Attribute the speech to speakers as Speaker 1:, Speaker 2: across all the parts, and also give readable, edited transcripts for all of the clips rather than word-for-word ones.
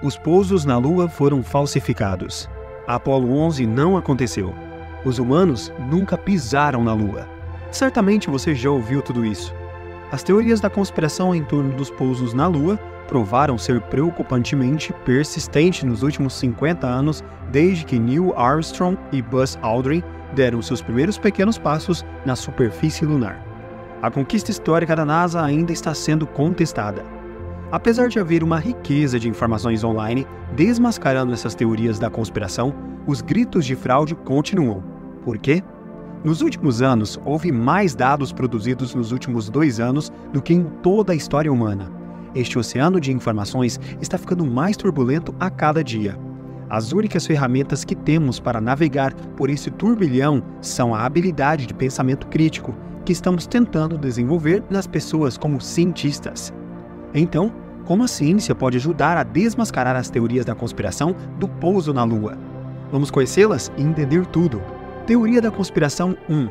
Speaker 1: Os pousos na Lua foram falsificados. A Apollo 11 não aconteceu. Os humanos nunca pisaram na Lua. Certamente você já ouviu tudo isso. As teorias da conspiração em torno dos pousos na Lua provaram ser preocupantemente persistentes nos últimos 50 anos, desde que Neil Armstrong e Buzz Aldrin deram seus primeiros pequenos passos na superfície lunar. A conquista histórica da NASA ainda está sendo contestada. Apesar de haver uma riqueza de informações online desmascarando essas teorias da conspiração, os gritos de fraude continuam. Por quê? Nos últimos anos, houve mais dados produzidos nos últimos 2 anos do que em toda a história humana. Este oceano de informações está ficando mais turbulento a cada dia. As únicas ferramentas que temos para navegar por esse turbilhão são a habilidade de pensamento crítico que estamos tentando desenvolver nas pessoas como cientistas. Então, como a ciência pode ajudar a desmascarar as teorias da conspiração do pouso na Lua? Vamos conhecê-las e entender tudo. Teoria da conspiração 1.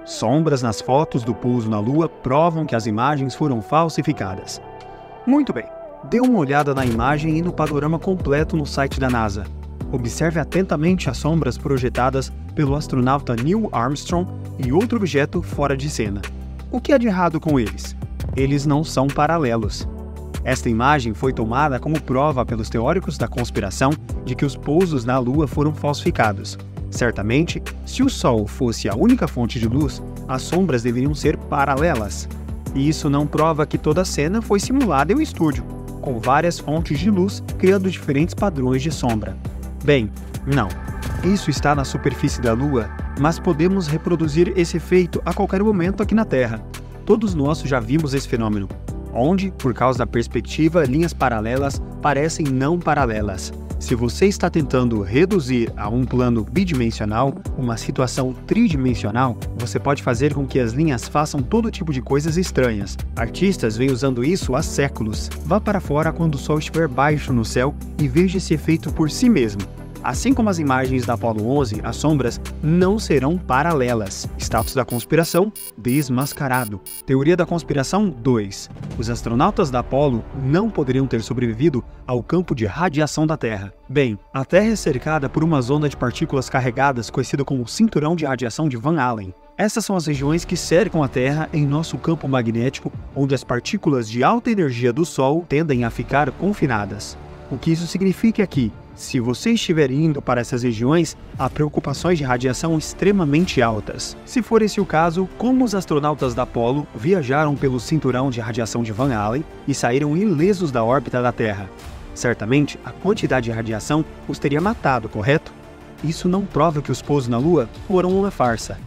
Speaker 1: Sombras nas fotos do pouso na Lua provam que as imagens foram falsificadas. Muito bem, dê uma olhada na imagem e no panorama completo no site da NASA. Observe atentamente as sombras projetadas pelo astronauta Neil Armstrong e outro objeto fora de cena. O que há de errado com eles? Eles não são paralelos. Esta imagem foi tomada como prova pelos teóricos da conspiração de que os pousos na Lua foram falsificados. Certamente, se o Sol fosse a única fonte de luz, as sombras deveriam ser paralelas. E isso não prova que toda a cena foi simulada em um estúdio, com várias fontes de luz criando diferentes padrões de sombra. Bem, não. Isso está na superfície da Lua, mas podemos reproduzir esse efeito a qualquer momento aqui na Terra. Todos nós já vimos esse fenômeno, onde, por causa da perspectiva, linhas paralelas parecem não paralelas. Se você está tentando reduzir a um plano bidimensional uma situação tridimensional, você pode fazer com que as linhas façam todo tipo de coisas estranhas. Artistas vêm usando isso há séculos. Vá para fora quando o Sol estiver baixo no céu e veja esse efeito por si mesmo. Assim como as imagens da Apollo 11, as sombras não serão paralelas. Status da conspiração desmascarado. Teoria da conspiração 2. Os astronautas da Apollo não poderiam ter sobrevivido ao campo de radiação da Terra. Bem, a Terra é cercada por uma zona de partículas carregadas conhecida como cinturão de radiação de Van Allen. Essas são as regiões que cercam a Terra em nosso campo magnético, onde as partículas de alta energia do Sol tendem a ficar confinadas. O que isso significa é que, se você estiver indo para essas regiões, há preocupações de radiação extremamente altas. Se for esse o caso, como os astronautas da Apollo viajaram pelo cinturão de radiação de Van Allen e saíram ilesos da órbita da Terra? Certamente, a quantidade de radiação os teria matado, correto? Isso não prova que os pousos na Lua foram uma farsa.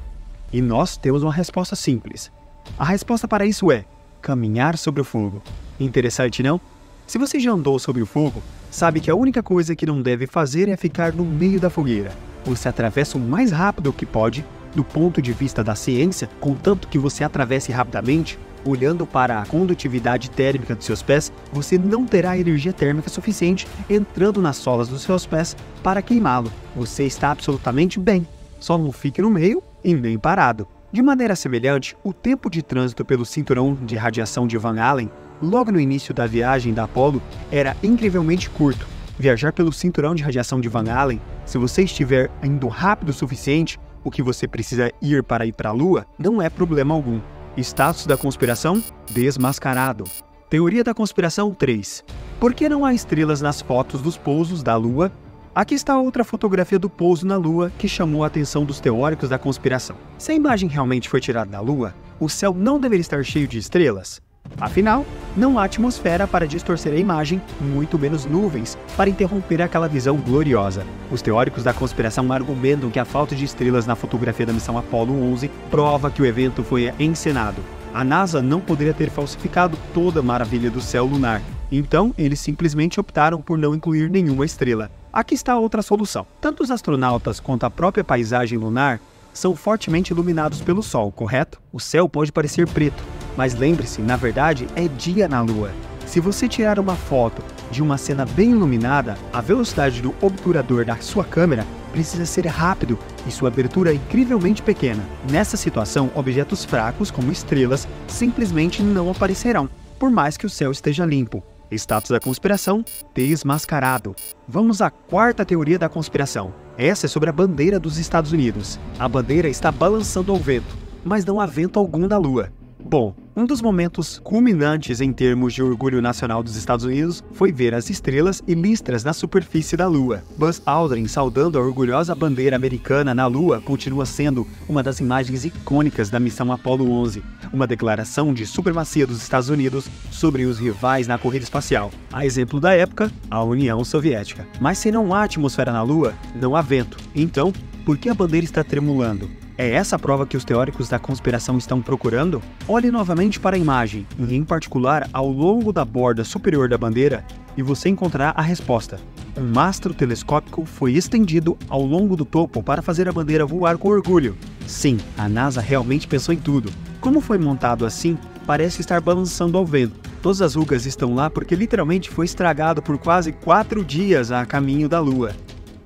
Speaker 1: E nós temos uma resposta simples. A resposta para isso é caminhar sobre o fogo. Interessante, não? Se você já andou sobre o fogo, sabe que a única coisa que não deve fazer é ficar no meio da fogueira. Você atravessa o mais rápido que pode, do ponto de vista da ciência, contanto que você atravesse rapidamente, olhando para a condutividade térmica dos seus pés, você não terá energia térmica suficiente entrando nas solas dos seus pés para queimá-lo. Você está absolutamente bem. Só não fique no meio e nem parado. De maneira semelhante, o tempo de trânsito pelo cinturão de radiação de Van Allen logo no início da viagem da Apollo era incrivelmente curto. Viajar pelo cinturão de radiação de Van Allen, se você estiver indo rápido o suficiente, o que você precisa ir para a Lua, não é problema algum. Status da conspiração desmascarado. Teoria da conspiração 3. Por que não há estrelas nas fotos dos pousos da Lua? Aqui está outra fotografia do pouso na Lua que chamou a atenção dos teóricos da conspiração. Se a imagem realmente foi tirada da Lua, o céu não deveria estar cheio de estrelas? Afinal, não há atmosfera para distorcer a imagem, muito menos nuvens para interromper aquela visão gloriosa. Os teóricos da conspiração argumentam que a falta de estrelas na fotografia da missão Apollo 11 prova que o evento foi encenado. A NASA não poderia ter falsificado toda a maravilha do céu lunar, então eles simplesmente optaram por não incluir nenhuma estrela. Aqui está outra solução. Tanto os astronautas quanto a própria paisagem lunar são fortemente iluminados pelo Sol, correto? O céu pode parecer preto, mas lembre-se, na verdade, é dia na Lua. Se você tirar uma foto de uma cena bem iluminada, a velocidade do obturador da sua câmera precisa ser rápido e sua abertura incrivelmente pequena. Nessa situação, objetos fracos, como estrelas, simplesmente não aparecerão, por mais que o céu esteja limpo. Status da conspiração desmascarado. Vamos à quarta teoria da conspiração. Essa é sobre a bandeira dos Estados Unidos. A bandeira está balançando ao vento, mas não há vento algum na Lua. Bom, um dos momentos culminantes em termos de orgulho nacional dos Estados Unidos foi ver as estrelas e listras na superfície da Lua. Buzz Aldrin saudando a orgulhosa bandeira americana na Lua continua sendo uma das imagens icônicas da missão Apollo 11, uma declaração de supremacia dos Estados Unidos sobre os rivais na corrida espacial. A exemplo da época, a União Soviética. Mas se não há atmosfera na Lua, não há vento. Então, por que a bandeira está tremulando? É essa a prova que os teóricos da conspiração estão procurando? Olhe novamente para a imagem, e em particular ao longo da borda superior da bandeira, e você encontrará a resposta. Um mastro telescópico foi estendido ao longo do topo para fazer a bandeira voar com orgulho. Sim, a NASA realmente pensou em tudo. Como foi montado assim, parece estar balançando ao vento. Todas as rugas estão lá porque literalmente foi estragado por quase 4 dias a caminho da Lua.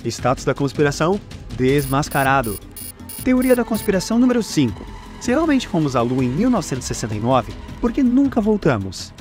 Speaker 1: Status da conspiração desmascarado. Teoria da conspiração número 5. Se realmente fomos à Lua em 1969, por que nunca voltamos?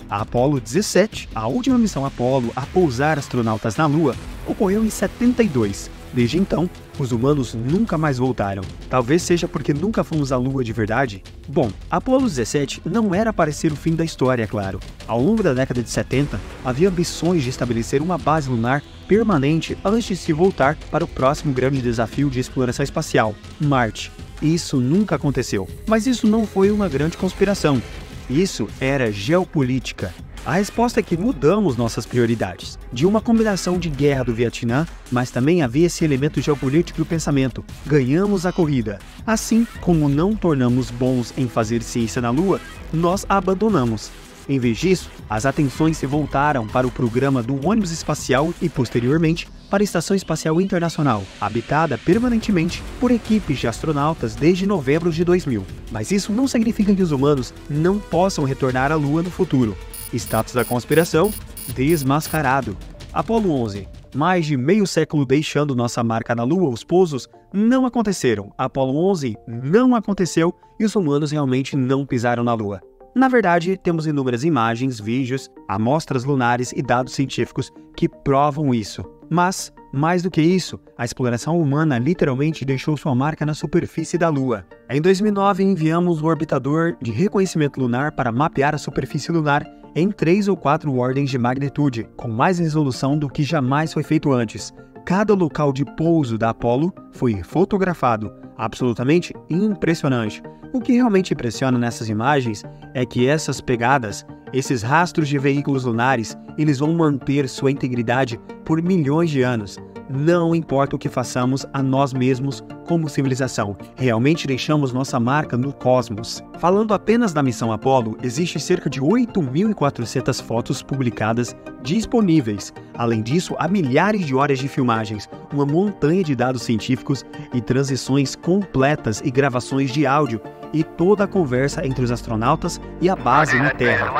Speaker 1: A Apollo 17, a última missão Apollo a pousar astronautas na Lua, ocorreu em 72. Desde então, os humanos nunca mais voltaram. Talvez seja porque nunca fomos à Lua de verdade? Bom, Apollo 17 não era para ser o fim da história, é claro. Ao longo da década de 70, havia ambições de estabelecer uma base lunar permanente antes de se voltar para o próximo grande desafio de exploração espacial, Marte. Isso nunca aconteceu. Mas isso não foi uma grande conspiração. Isso era geopolítica. A resposta é que mudamos nossas prioridades. De uma combinação de guerra do Vietnã, mas também havia esse elemento geopolítico do pensamento. Ganhamos a corrida. Assim como não tornamos bons em fazer ciência na Lua, nós a abandonamos. Em vez disso, as atenções se voltaram para o programa do ônibus espacial e, posteriormente, para a Estação Espacial Internacional, habitada permanentemente por equipes de astronautas desde novembro de 2000. Mas isso não significa que os humanos não possam retornar à Lua no futuro. Status da conspiração desmascarado. Apollo 11. Mais de meio século deixando nossa marca na Lua, os pousos não aconteceram. Apollo 11 não aconteceu e os humanos realmente não pisaram na Lua. Na verdade, temos inúmeras imagens, vídeos, amostras lunares e dados científicos que provam isso. Mas, mais do que isso, a exploração humana literalmente deixou sua marca na superfície da Lua. Em 2009, enviamos o orbitador de reconhecimento lunar para mapear a superfície lunar em 3 ou 4 ordens de magnitude, com mais resolução do que jamais foi feito antes. Cada local de pouso da Apollo foi fotografado, absolutamente impressionante. O que realmente impressiona nessas imagens é que essas pegadas, esses rastros de veículos lunares, eles vão manter sua integridade por milhões de anos. Não importa o que façamos a nós mesmos como civilização, realmente deixamos nossa marca no cosmos. Falando apenas da missão Apollo, existe cerca de 8.400 fotos publicadas disponíveis. Além disso, há milhares de horas de filmagens, uma montanha de dados científicos e transições completas e gravações de áudio e toda a conversa entre os astronautas e a base na Terra.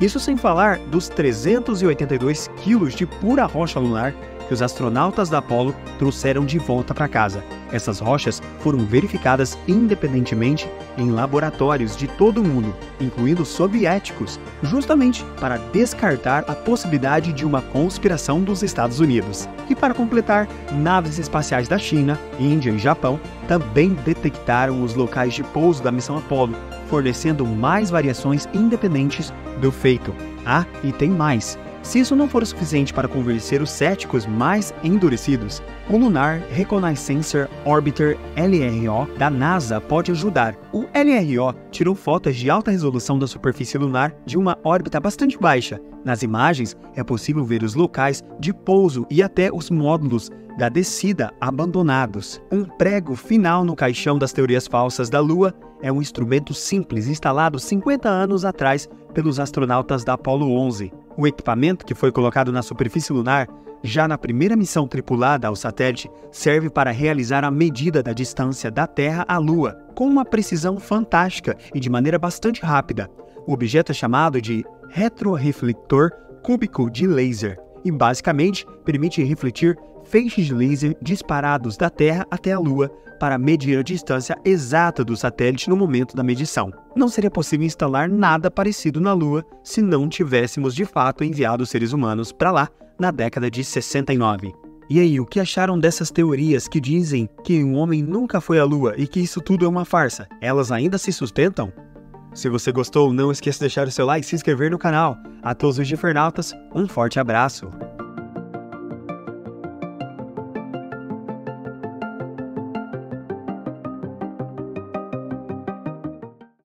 Speaker 1: Isso sem falar dos 382 quilos de pura rocha lunar que os astronautas da Apollo trouxeram de volta para casa. Essas rochas foram verificadas independentemente em laboratórios de todo o mundo, incluindo soviéticos, justamente para descartar a possibilidade de uma conspiração dos Estados Unidos. E para completar, naves espaciais da China, Índia e Japão também detectaram os locais de pouso da missão Apollo, fornecendo mais variações independentes do feito. Ah, e tem mais. Se isso não for o suficiente para convencer os céticos mais endurecidos, o Lunar Reconnaissance Orbiter LRO da NASA pode ajudar. O LRO tirou fotos de alta resolução da superfície lunar de uma órbita bastante baixa. Nas imagens, é possível ver os locais de pouso e até os módulos da descida abandonados. Um prego final no caixão das teorias falsas da Lua é um instrumento simples instalado 50 anos atrás pelos astronautas da Apollo 11. O equipamento que foi colocado na superfície lunar, já na primeira missão tripulada ao satélite, serve para realizar a medida da distância da Terra à Lua, com uma precisão fantástica e de maneira bastante rápida. O objeto é chamado de retroreflector cúbico de laser. e basicamente permite refletir feixes de laser disparados da Terra até a Lua para medir a distância exata do satélite no momento da medição. Não seria possível instalar nada parecido na Lua se não tivéssemos de fato enviado seres humanos para lá na década de 69. E aí, o que acharam dessas teorias que dizem que o homem nunca foi à Lua e que isso tudo é uma farsa? Elas ainda se sustentam? Se você gostou, não esqueça de deixar o seu like e se inscrever no canal. A todos os Gifernautas, um forte abraço!